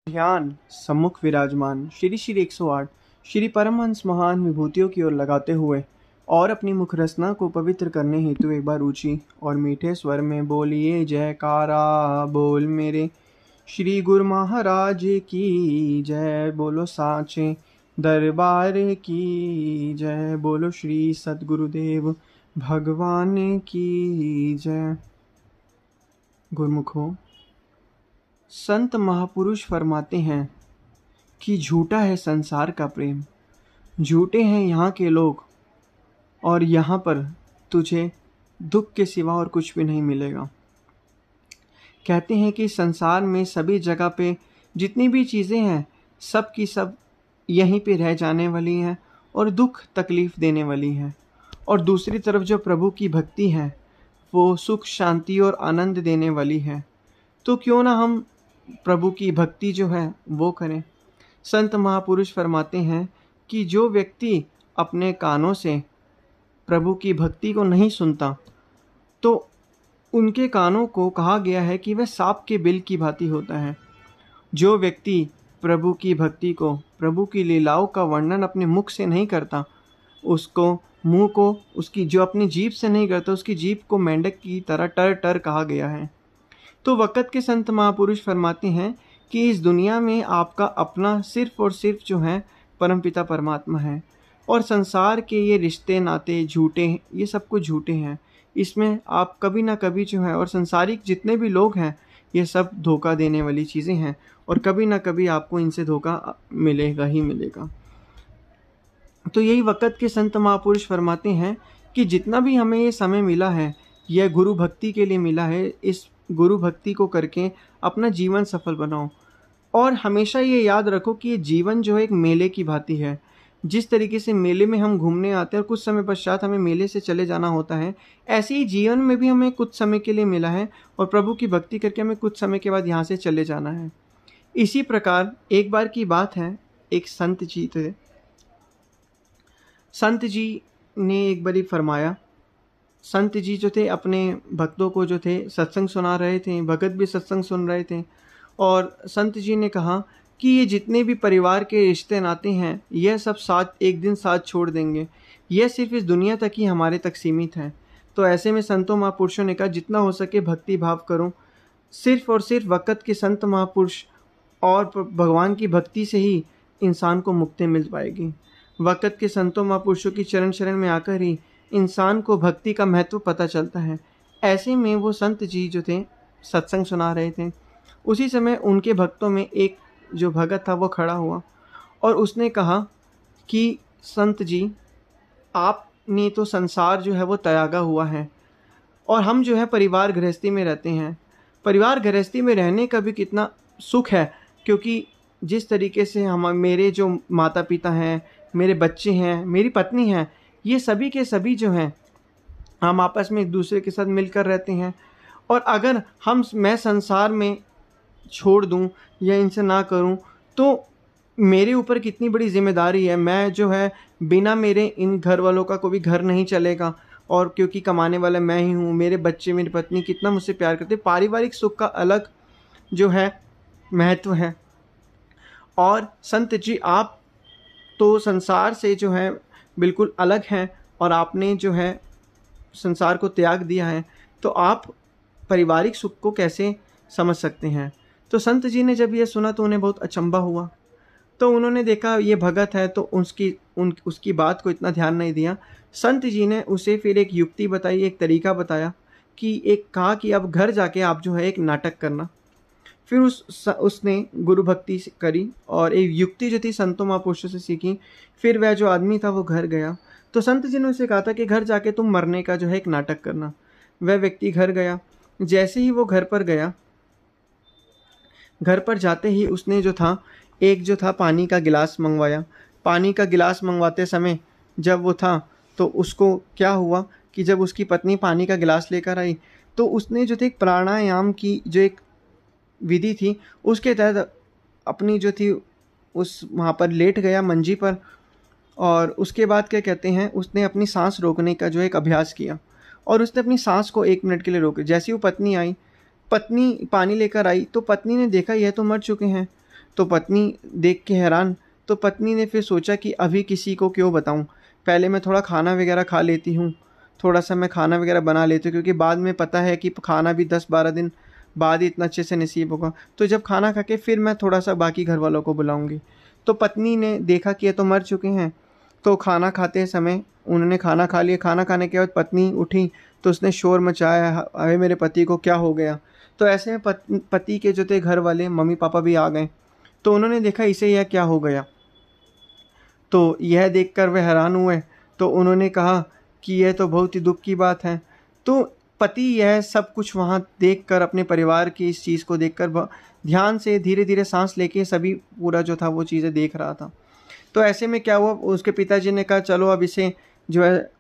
ध्यान सम्मुख विराजमान श्री श्री 108 श्री परमहंस महान विभूतियों की ओर लगाते हुए और अपनी मुख रचना को पवित्र करने हेतु एक बार ऊंची और मीठे स्वर में बोलिए जयकारा बोल मेरे श्री गुरु महाराज की जय। बोलो साचे दरबार की जय। बोलो श्री सद्गुरुदेव भगवान की जय। गुरुमुखो, संत महापुरुष फरमाते हैं कि झूठा है संसार का प्रेम, झूठे हैं यहाँ के लोग, और यहाँ पर तुझे दुख के सिवा और कुछ भी नहीं मिलेगा। कहते हैं कि संसार में सभी जगह पे जितनी भी चीज़ें हैं सब की सब यहीं पे रह जाने वाली हैं और दुख तकलीफ़ देने वाली हैं, और दूसरी तरफ जो प्रभु की भक्ति है वो सुख शांति और आनंद देने वाली है। तो क्यों ना हम प्रभु की भक्ति जो है वो करें। संत महापुरुष फरमाते हैं कि जो व्यक्ति अपने कानों से प्रभु की भक्ति को नहीं सुनता तो उनके कानों को कहा गया है कि वह सांप के बिल की भांति होता है। जो व्यक्ति प्रभु की भक्ति को, प्रभु की लीलाओं का वर्णन अपने मुख से नहीं करता, उसको मुंह को, उसकी जो अपनी जीभ से नहीं करता, उसकी जीभ को मेंढक की तरह टर टर कहा गया है। तो वक़्त के संत महापुरुष फरमाते हैं कि इस दुनिया में आपका अपना सिर्फ और सिर्फ जो है परमपिता परमात्मा है, और संसार के ये रिश्ते नाते झूठे हैं, ये सब कुछ झूठे हैं। इसमें आप कभी ना कभी जो है, और संसारिक जितने भी लोग हैं ये सब धोखा देने वाली चीज़ें हैं, और कभी ना कभी आपको इनसे धोखा मिलेगा ही मिलेगा। तो यही वक़्त के संत महापुरुष फरमाते हैं कि जितना भी हमें ये समय मिला है यह गुरु भक्ति के लिए मिला है। इस गुरु भक्ति को करके अपना जीवन सफल बनाओ, और हमेशा ये याद रखो कि ये जीवन जो है एक मेले की भांति है। जिस तरीके से मेले में हम घूमने आते हैं और कुछ समय पश्चात हमें मेले से चले जाना होता है, ऐसे ही जीवन में भी हमें कुछ समय के लिए मिला है और प्रभु की भक्ति करके हमें कुछ समय के बाद यहाँ से चले जाना है। इसी प्रकार एक बार की बात है, एक संत जी थे। संत जी ने एक बारी फरमाया, संत जी जो थे अपने भक्तों को जो थे सत्संग सुना रहे थे, भगत भी सत्संग सुन रहे थे, और संत जी ने कहा कि ये जितने भी परिवार के रिश्ते नाते हैं यह सब साथ एक दिन साथ छोड़ देंगे, यह सिर्फ इस दुनिया तक ही हमारे तक सीमित है। तो ऐसे में संतों महापुरुषों ने कहा जितना हो सके भक्ति भाव करो। सिर्फ और सिर्फ वक़्त के संत महापुरुष और भगवान की भक्ति से ही इंसान को मुक्ति मिल पाएगी। वक़्त के संतों महापुरुषों की चरण शरण में आकर ही इंसान को भक्ति का महत्व पता चलता है। ऐसे में वो संत जी जो थे सत्संग सुना रहे थे, उसी समय उनके भक्तों में एक जो भगत था वो खड़ा हुआ और उसने कहा कि संत जी, आपने तो संसार जो है वो त्यागा हुआ है, और हम जो है परिवार गृहस्थी में रहते हैं। परिवार गृहस्थी में रहने का भी कितना सुख है, क्योंकि जिस तरीके से हम, मेरे जो माता पिता हैं, मेरे बच्चे हैं, मेरी पत्नी हैं, ये सभी के सभी जो हैं हम आपस में एक दूसरे के साथ मिलकर रहते हैं। और अगर मैं संसार में छोड़ दूं या इनसे ना करूं तो मेरे ऊपर कितनी बड़ी जिम्मेदारी है। मैं जो है बिना मेरे इन घर वालों का कोई घर नहीं चलेगा, और क्योंकि कमाने वाला मैं ही हूँ, मेरे बच्चे मेरी पत्नी कितना मुझसे प्यार करते, पारिवारिक सुख का अलग जो है महत्व है। और संत जी, आप तो संसार से जो है बिल्कुल अलग हैं, और आपने जो है संसार को त्याग दिया है, तो आप पारिवारिक सुख को कैसे समझ सकते हैं। तो संत जी ने जब ये सुना तो उन्हें बहुत अचंभा हुआ। तो उन्होंने देखा ये भगत है, तो उसकी बात को इतना ध्यान नहीं दिया। संत जी ने उसे फिर एक युक्ति बताई, एक तरीका बताया कि कहा कि अब घर जाके आप जो है एक नाटक करना। फिर उसने गुरु भक्ति करी और एक युक्ति जो थी संतों महापुरुषों से सीखी। फिर वह जो आदमी था वो घर गया, तो संत जी ने उसे कहा था कि घर जाके तुम मरने का जो है एक नाटक करना। वह व्यक्ति घर गया। जैसे ही वो घर पर गया, घर पर जाते ही उसने जो था पानी का गिलास मंगवाया। पानी का गिलास मंगवाते समय जब वो था तो उसको क्या हुआ कि जब उसकी पत्नी पानी का गिलास लेकर आई तो उसने जो थे एक प्राणायाम की जो एक विधि थी उसके तहत अपनी जो थी उस वहाँ पर लेट गया मंजी पर, और उसके बाद क्या कहते हैं, उसने अपनी सांस रोकने का जो एक अभ्यास किया, और उसने अपनी सांस को 1 मिनट के लिए रोकी। जैसे ही वो पत्नी पानी लेकर आई तो पत्नी ने देखा यह तो मर चुके हैं, तो पत्नी देख के हैरान, तो पत्नी ने फिर सोचा कि अभी किसी को क्यों बताऊं, पहले मैं थोड़ा खाना वगैरह खा लेती हूँ, थोड़ा सा मैं खाना वगैरह बना लेती हूँ, क्योंकि बाद में पता है कि खाना भी 10-12 दिन बाद ही इतना अच्छे से नसीब होगा, तो जब खाना खा के फिर मैं थोड़ा सा बाकी घर वालों को बुलाऊंगी। तो पत्नी ने देखा कि ये तो मर चुके हैं, तो खाना खाते समय उन्होंने खाना खा लिया। खाना खाने के बाद पत्नी उठी तो उसने शोर मचाया, अरे मेरे पति को क्या हो गया। तो ऐसे में पति के जो थे घर वाले मम्मी पापा भी आ गए, तो उन्होंने देखा इसे यह क्या हो गया। तो यह देखकर वे हैरान हुए, तो उन्होंने कहा कि यह तो बहुत ही दुख की बात है। तो पति यह सब कुछ वहाँ देखकर, अपने परिवार की इस चीज़ को देखकर ध्यान से धीरे धीरे सांस लेके सभी पूरा जो था वो चीज़ें देख रहा था। तो ऐसे में क्या हुआ, उसके पिताजी ने कहा चलो अब इसे जो है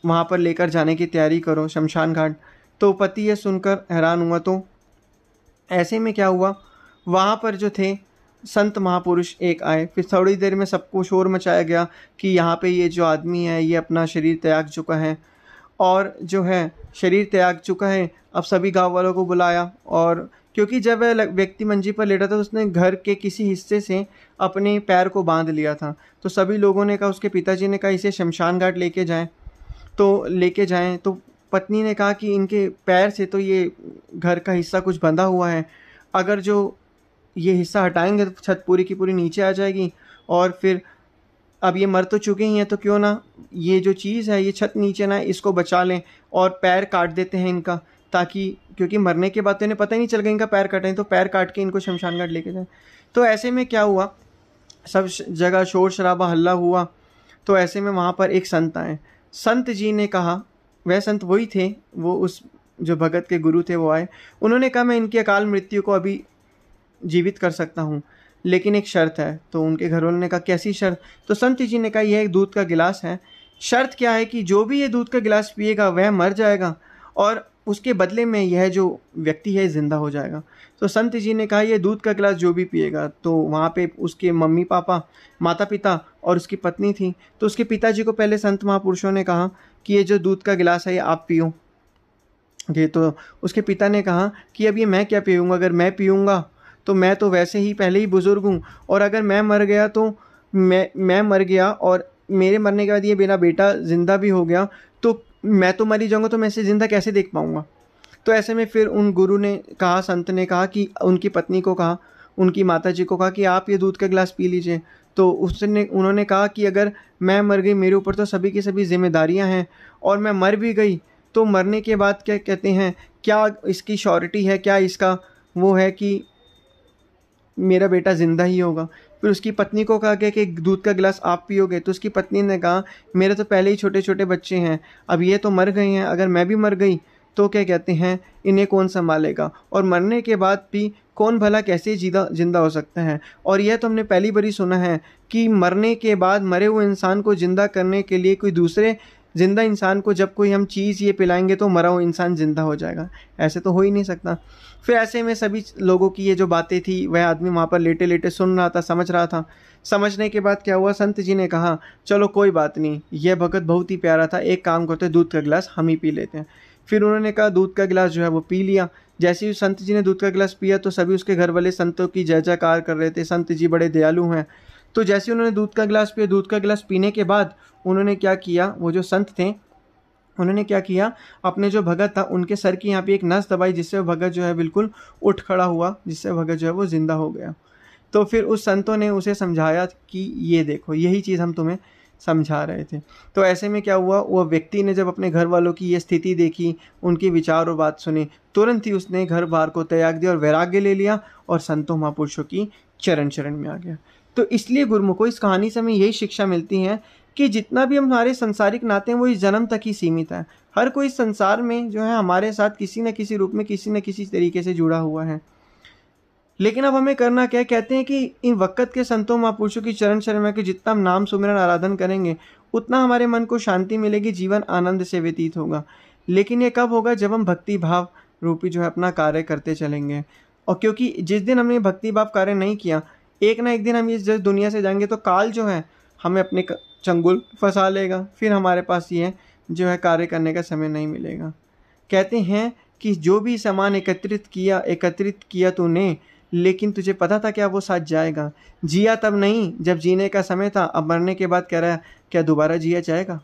वहाँ पर लेकर जाने की तैयारी करो, शमशान घाट। तो पति ये सुनकर हैरान हुआ। तो ऐसे में क्या हुआ, वहाँ पर जो थे संत महापुरुष एक आए, फिर थोड़ी देर में सबको शोर मचाया गया कि यहाँ पे ये जो आदमी है ये अपना शरीर त्याग चुका है, और जो है शरीर त्याग चुका है। अब सभी गांव वालों को बुलाया, और क्योंकि जब वह व्यक्ति मंजी पर लेटा था तो उसने घर के किसी हिस्से से अपने पैर को बांध लिया था, तो सभी लोगों ने कहा, उसके पिताजी ने कहा इसे शमशान घाट लेके जाएं। तो लेके जाएं, तो पत्नी ने कहा कि इनके पैर से तो ये घर का हिस्सा कुछ बंधा हुआ है, अगर जो ये हिस्सा हटाएंगे तो छत पूरी की पूरी नीचे आ जाएगी, और फिर अब ये मर तो चुके ही हैं, तो क्यों ना ये जो चीज़ है ये छत नीचे ना, इसको बचा लें और पैर काट देते हैं इनका, ताकि क्योंकि मरने के बाद तो इन्हें पता ही नहीं चल गया इनका पैर कटें, तो पैर काट के इनको शमशान घाट लेके जाएं। तो ऐसे में क्या हुआ, सब जगह शोर शराबा हल्ला हुआ। तो ऐसे में वहाँ पर एक संत आए। संत जी ने कहा, वह संत वही थे, वो उस जो भगत के गुरु थे वो आए। उन्होंने कहा मैं इनकी अकाल मृत्यु को अभी जीवित कर सकता हूँ, लेकिन एक शर्त है। तो उनके घर वालों ने कहा कैसी शर्त। तो संत जी ने कहा यह एक दूध का गिलास है, शर्त क्या है कि जो भी ये दूध का गिलास पिएगा वह मर जाएगा, और उसके बदले में यह जो व्यक्ति है जिंदा हो जाएगा। तो संत जी ने कहा यह दूध का गिलास जो भी पिएगा, तो वहाँ पे उसके मम्मी पापा, माता पिता और उसकी पत्नी थी। तो उसके पिताजी को पहले संत महापुरुषों ने कहा कि ये जो दूध का गिलास है ये आप पियो। ये तो उसके पिता ने कहा कि अब ये मैं क्या पीऊँगा, अगर मैं पीऊँगा तो मैं तो वैसे ही पहले ही बुजुर्ग हूँ, और अगर मैं मर गया तो मैं मर गया और मेरे मरने के बाद ये मेरा बेटा जिंदा भी हो गया, तो मैं तो मर ही जाऊँगा, तो मैं इसे जिंदा कैसे देख पाऊँगा। तो ऐसे में फिर उन गुरु ने कहा, संत ने कहा कि उनकी पत्नी को कहा, उनकी माता जी को कहा कि आप ये दूध का गिलास पी लीजिए। तो उन्होंने कहा कि अगर मैं मर गई, मेरे ऊपर तो सभी की सभी जिम्मेदारियां हैं, और मैं मर भी गई तो मरने के बाद क्या कहते हैं, क्या इसकी श्योरिटी है, क्या इसका वो है कि मेरा बेटा जिंदा ही होगा। फिर उसकी पत्नी को कहा गया कि दूध का गिलास आप पियोगे। तो उसकी पत्नी ने कहा मेरे तो पहले ही छोटे छोटे बच्चे हैं, अब ये तो मर गए हैं, अगर मैं भी मर गई तो क्या कहते हैं इन्हें कौन संभालेगा, और मरने के बाद भी कौन भला कैसे जिंदा हो सकता है। और यह तो हमने पहली बार ही सुना है कि मरने के बाद मरे हुए इंसान को जिंदा करने के लिए कोई दूसरे जिंदा इंसान को जब कोई हम चीज़ ये पिलाएंगे तो मरा हुआ इंसान जिंदा हो जाएगा, ऐसे तो हो ही नहीं सकता। फिर ऐसे में सभी लोगों की ये जो बातें थी, वह आदमी वहाँ पर लेटे लेटे सुन रहा था, समझ रहा था। समझने के बाद क्या हुआ, संत जी ने कहा चलो कोई बात नहीं, यह भगत बहुत ही प्यारा था, एक काम करते दूध का गिलास हम ही पी लेते हैं। फिर उन्होंने कहा दूध का गिलास जो है वो पी लिया। जैसे ही संत जी ने दूध का गिलास पिया तो सभी उसके घर वाले संतों की जय जयकार कर रहे थे, संत जी बड़े दयालु हैं। तो जैसे उन्होंने दूध का गिलास पिया, दूध का गिलास पीने के बाद उन्होंने क्या किया, वो जो संत थे उन्होंने क्या किया, अपने जो भगत था उनके सर की यहाँ पे एक नस दबाई, जिससे वो भगत जो है बिल्कुल उठ खड़ा हुआ, जिससे भगत जो है वो जिंदा हो गया। तो फिर उस संतों ने उसे समझाया कि ये देखो यही चीज़ हम तुम्हें समझा रहे थे। तो ऐसे में क्या हुआ, वो व्यक्ति ने जब अपने घर वालों की ये स्थिति देखी, उनके विचार और बात सुनी, तुरंत ही उसने घर बार को त्याग दिया और वैराग्य ले लिया और संतों महापुरुषों की चरण में आ गया। तो इसलिए गुरुमुखों इस कहानी से हमें यही शिक्षा मिलती है कि जितना भी हमारे संसारिक नाते हैं वो इस जन्म तक ही सीमित है। हर कोई संसार में जो है हमारे साथ किसी न किसी रूप में किसी न किसी तरीके से जुड़ा हुआ है। लेकिन अब हमें करना क्या, कहते हैं कि इन वक्त के संतों महापुरुषों की चरण में कि जितना हम नाम सुमिरन आराधन करेंगे उतना हमारे मन को शांति मिलेगी, जीवन आनंद से व्यतीत होगा। लेकिन ये कब होगा, जब हम भक्ति भाव रूपी जो है अपना कार्य करते चलेंगे। और क्योंकि जिस दिन हमने भक्ति भाव कार्य नहीं किया, एक ना एक दिन हम इस दुनिया से जाएंगे तो काल जो है हमें अपने चंगुल फंसा लेगा, फिर हमारे पास ये जो है कार्य करने का समय नहीं मिलेगा। कहते हैं कि जो भी सामान एकत्रित किया तूने, लेकिन तुझे पता था क्या वो साथ जाएगा? जिया तब नहीं जब जीने का समय था, अब मरने के बाद कह रहा है क्या दोबारा जिया जाएगा?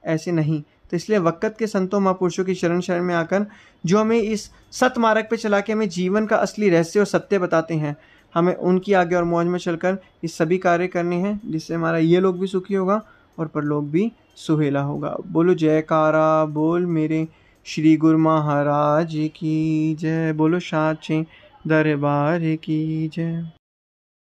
ऐसे नहीं। तो इसलिए वक़्त के संतों महापुरुषों की शरण में आकर जो हमें इस सतमार्ग पे चला के हमें जीवन का असली रहस्य और सत्य बताते हैं, हमें उनकी आज्ञा और मौज में चलकर ये सभी कार्य करने हैं, जिससे हमारा ये लोक भी सुखी होगा और परलोक भी सुहेला होगा। बोलो जयकारा बोल मेरे श्री गुरु महाराज की जय। बोलो साचे दरबार की जय।